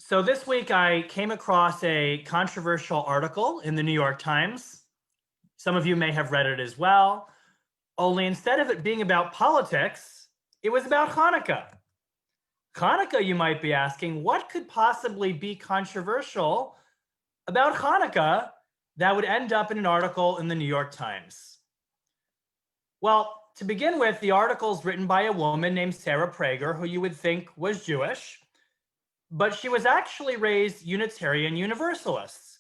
So this week I came across a controversial article in the New York Times. Some of you may have read it as well. Only instead of it being about politics, it was about Hanukkah. Hanukkah, you might be asking, what could possibly be controversial about Hanukkah that would end up in an article in the New York Times? Well, to begin with, the article is written by a woman named Sarah Prager, who you would think was Jewish, but she was actually raised Unitarian Universalists.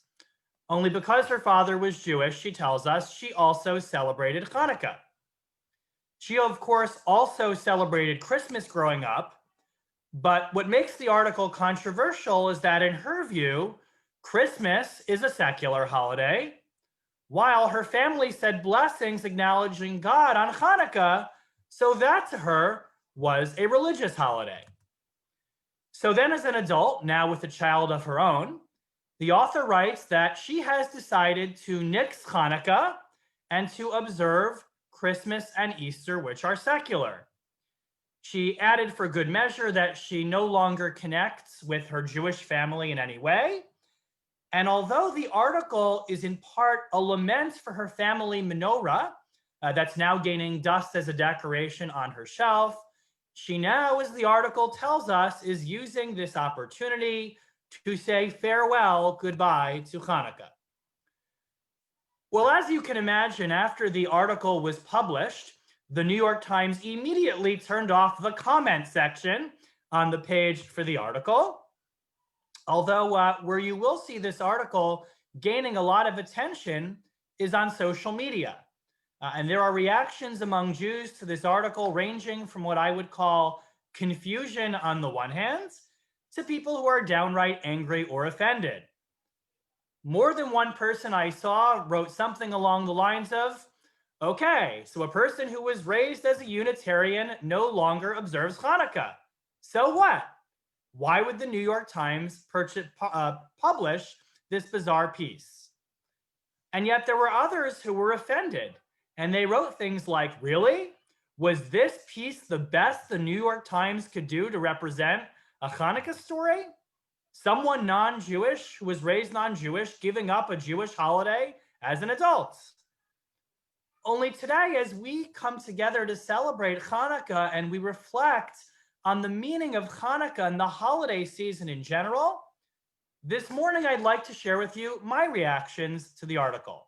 Only because her father was Jewish, she tells us, she also celebrated Hanukkah. She, of course, also celebrated Christmas growing up, but what makes the article controversial is that in her view, Christmas is a secular holiday, while her family said blessings acknowledging God on Hanukkah, so that to her was a religious holiday. So then as an adult, now with a child of her own, the author writes that she has decided to nix Hanukkah and to observe Christmas and Easter, which are secular. She added for good measure that she no longer connects with her Jewish family in any way. And although the article is in part a lament for her family menorah, that's now gaining dust as a decoration on her shelf, she now, as the article tells us, is using this opportunity to say farewell, goodbye to Hanukkah. Well, as you can imagine, after the article was published, the New York Times immediately turned off the comment section on the page for the article. Although where you will see this article gaining a lot of attention is on social media. And there are reactions among Jews to this article ranging from what I would call confusion on the one hand to people who are downright angry or offended. More than one person I saw wrote something along the lines of, okay, so a person who was raised as a Unitarian no longer observes Hanukkah. So what? Why would the New York Times publish this bizarre piece? And yet there were others who were offended. And they wrote things like, really? Was this piece the best the New York Times could do to represent a Hanukkah story? Someone non-Jewish who was raised non-Jewish giving up a Jewish holiday as an adult. Only today, as we come together to celebrate Hanukkah and we reflect on the meaning of Hanukkah and the holiday season in general, this morning I'd like to share with you my reactions to the article,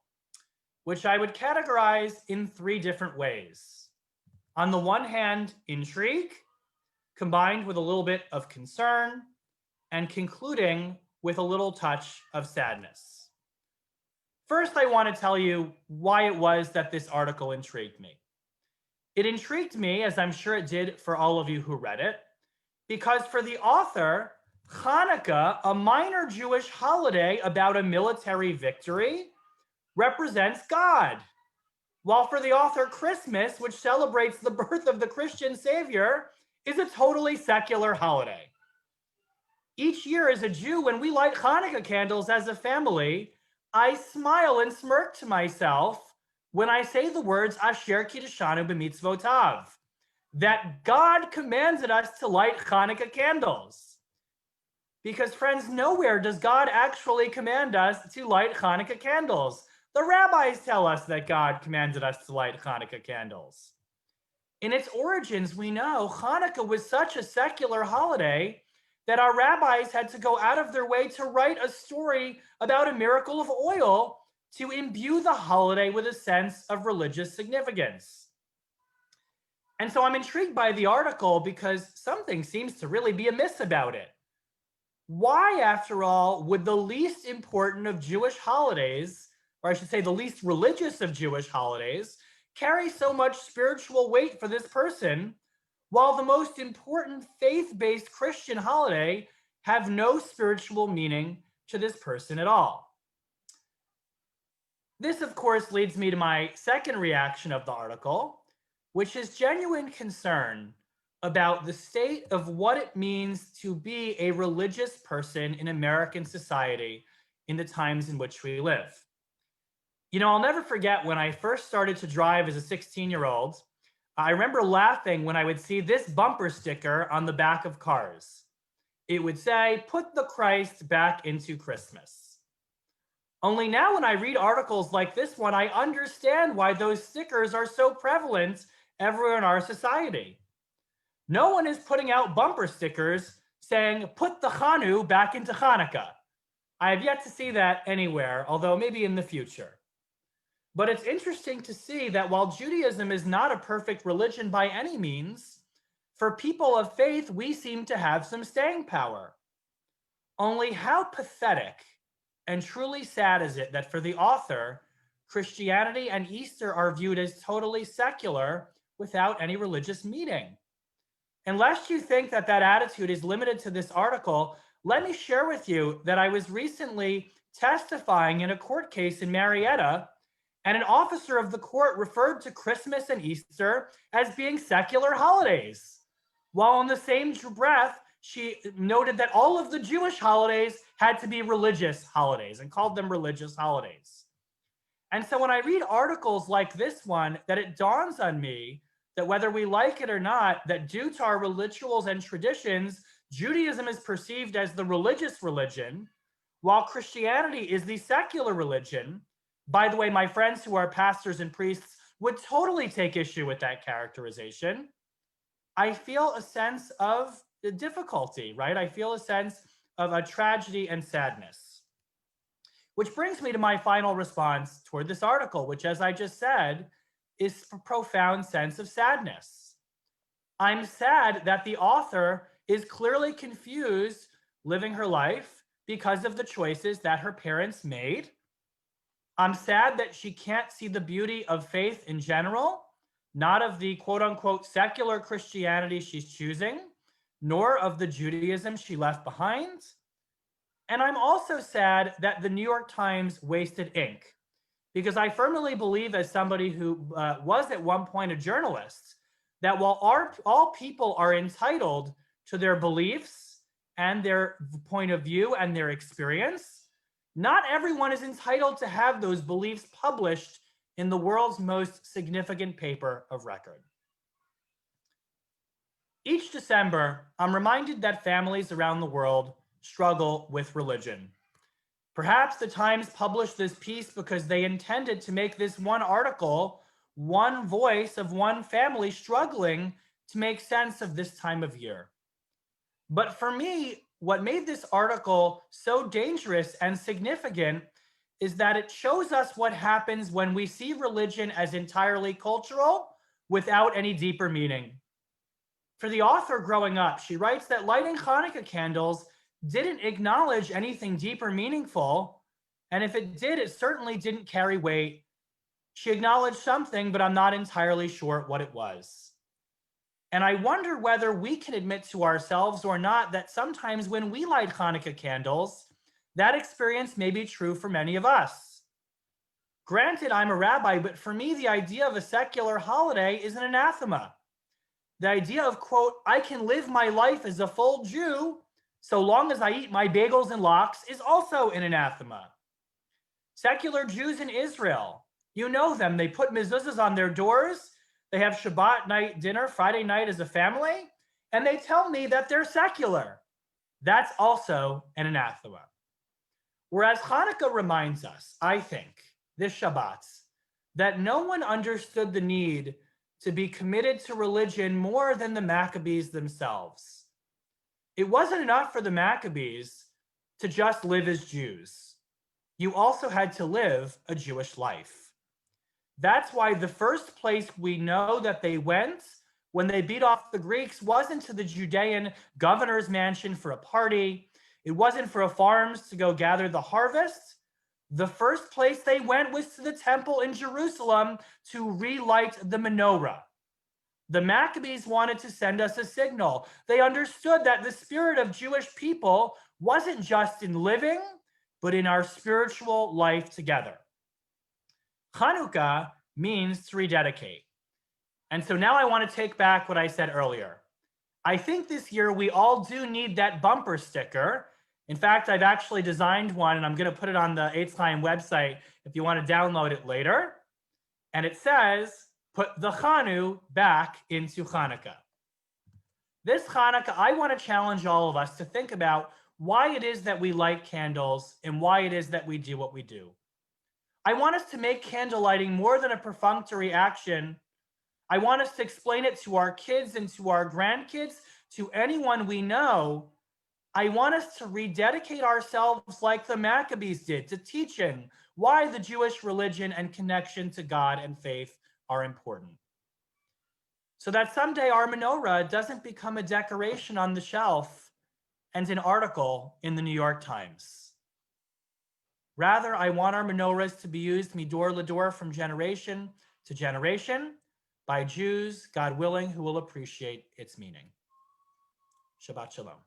which I would categorize in three different ways. On the one hand, intrigue, combined with a little bit of concern, and concluding with a little touch of sadness. First, I want to tell you why it was that this article intrigued me. It intrigued me, as I'm sure it did for all of you who read it, because for the author, Hanukkah, a minor Jewish holiday about a military victory, represents God, while for the author, Christmas, which celebrates the birth of the Christian Savior, is a totally secular holiday. Each year as a Jew, when we light Hanukkah candles as a family, I smile and smirk to myself when I say the words Asher Kiddushanu b'mitzvotav, that God commanded us to light Hanukkah candles. Because friends, nowhere does God actually command us to light Hanukkah candles. The rabbis tell us that God commanded us to light Hanukkah candles. In its origins, we know Hanukkah was such a secular holiday that our rabbis had to go out of their way to write a story about a miracle of oil to imbue the holiday with a sense of religious significance. And so I'm intrigued by the article because something seems to really be amiss about it. Why, after all, would the least important of Jewish holidays, or I should say the least religious of Jewish holidays, carry so much spiritual weight for this person, while the most important faith-based Christian holiday have no spiritual meaning to this person at all? This, of course, leads me to my second reaction of the article, which is genuine concern about the state of what it means to be a religious person in American society in the times in which we live. You know, I'll never forget when I first started to drive as a 16-year-old, I remember laughing when I would see this bumper sticker on the back of cars. it would say, put the Christ back into Christmas. Only now when I read articles like this one, I understand why those stickers are so prevalent everywhere in our society. No one is putting out bumper stickers saying, put the Chanu back into Hanukkah. I have yet to see that anywhere, although maybe in the future. But it's interesting to see that while Judaism is not a perfect religion by any means, for people of faith, we seem to have some staying power. Only how pathetic and truly sad is it that for the author, Christianity and Easter are viewed as totally secular without any religious meaning. Unless you think that that attitude is limited to this article, let me share with you that I was recently testifying in a court case in Marietta, and an officer of the court referred to Christmas and Easter as being secular holidays, while in the same breath, she noted that all of the Jewish holidays had to be religious holidays and called them religious holidays. And so when I read articles like this one, that it dawns on me that whether we like it or not, that due to our rituals and traditions, Judaism is perceived as the religious religion, while Christianity is the secular religion. By the way, my friends who are pastors and priests would totally take issue with that characterization. I feel a sense of difficulty, right? I feel a sense of a tragedy and sadness. Which brings me to my final response toward this article, which, as I just said, is a profound sense of sadness. I'm sad that the author is clearly confused living her life because of the choices that her parents made. I'm sad that she can't see the beauty of faith in general, not of the quote unquote secular Christianity she's choosing, nor of the Judaism she left behind. And I'm also sad that the New York Times wasted ink, because I firmly believe, as somebody who was at one point a journalist, that while all people are entitled to their beliefs and their point of view and their experience, not everyone is entitled to have those beliefs published in the world's most significant paper of record. Each December, I'm reminded that families around the world struggle with religion. Perhaps the Times published this piece because they intended to make this one article one voice of one family struggling to make sense of this time of year. But for me, what made this article so dangerous and significant is that it shows us what happens when we see religion as entirely cultural without any deeper meaning. For the author growing up, she writes that lighting Hanukkah candles didn't acknowledge anything deep or meaningful, and if it did, it certainly didn't carry weight. She acknowledged something, but I'm not entirely sure what it was. And I wonder whether we can admit to ourselves or not that sometimes when we light Hanukkah candles, that experience may be true for many of us. Granted, I'm a rabbi, but for me, the idea of a secular holiday is an anathema. The idea of, quote, I can live my life as a full Jew so long as I eat my bagels and lox is also an anathema. Secular Jews in Israel, you know them, they put mezuzahs on their doors, they have Shabbat night dinner, Friday night as a family, and they tell me that they're secular. That's also an anathema. Whereas Hanukkah reminds us, I think, this Shabbat, that no one understood the need to be committed to religion more than the Maccabees themselves. It wasn't enough for the Maccabees to just live as Jews. You also had to live a Jewish life. That's why the first place we know that they went when they beat off the Greeks wasn't to the Judean governor's mansion for a party. It wasn't for farms to go gather the harvest. The first place they went was to the temple in Jerusalem to relight the menorah. The Maccabees wanted to send us a signal. They understood that the spirit of Jewish people wasn't just in living, but in our spiritual life together. Chanukkah means to rededicate. And so now I want to take back what I said earlier. I think this year we all do need that bumper sticker. In fact, I've actually designed one, and I'm going to put it on the Eitz Chaim website if you want to download it later. And it says, put the Chanu back into Hanukkah. This Hanukkah, I want to challenge all of us to think about why it is that we light candles and why it is that we do what we do. I want us to make candle lighting more than a perfunctory action. I want us to explain it to our kids and to our grandkids, to anyone we know. I want us to rededicate ourselves like the Maccabees did to teaching why the Jewish religion and connection to God and faith are important. So that someday our menorah doesn't become a decoration on the shelf and an article in the New York Times. Rather, I want our menorahs to be used midor lador from generation to generation by Jews, God willing, who will appreciate its meaning. Shabbat Shalom.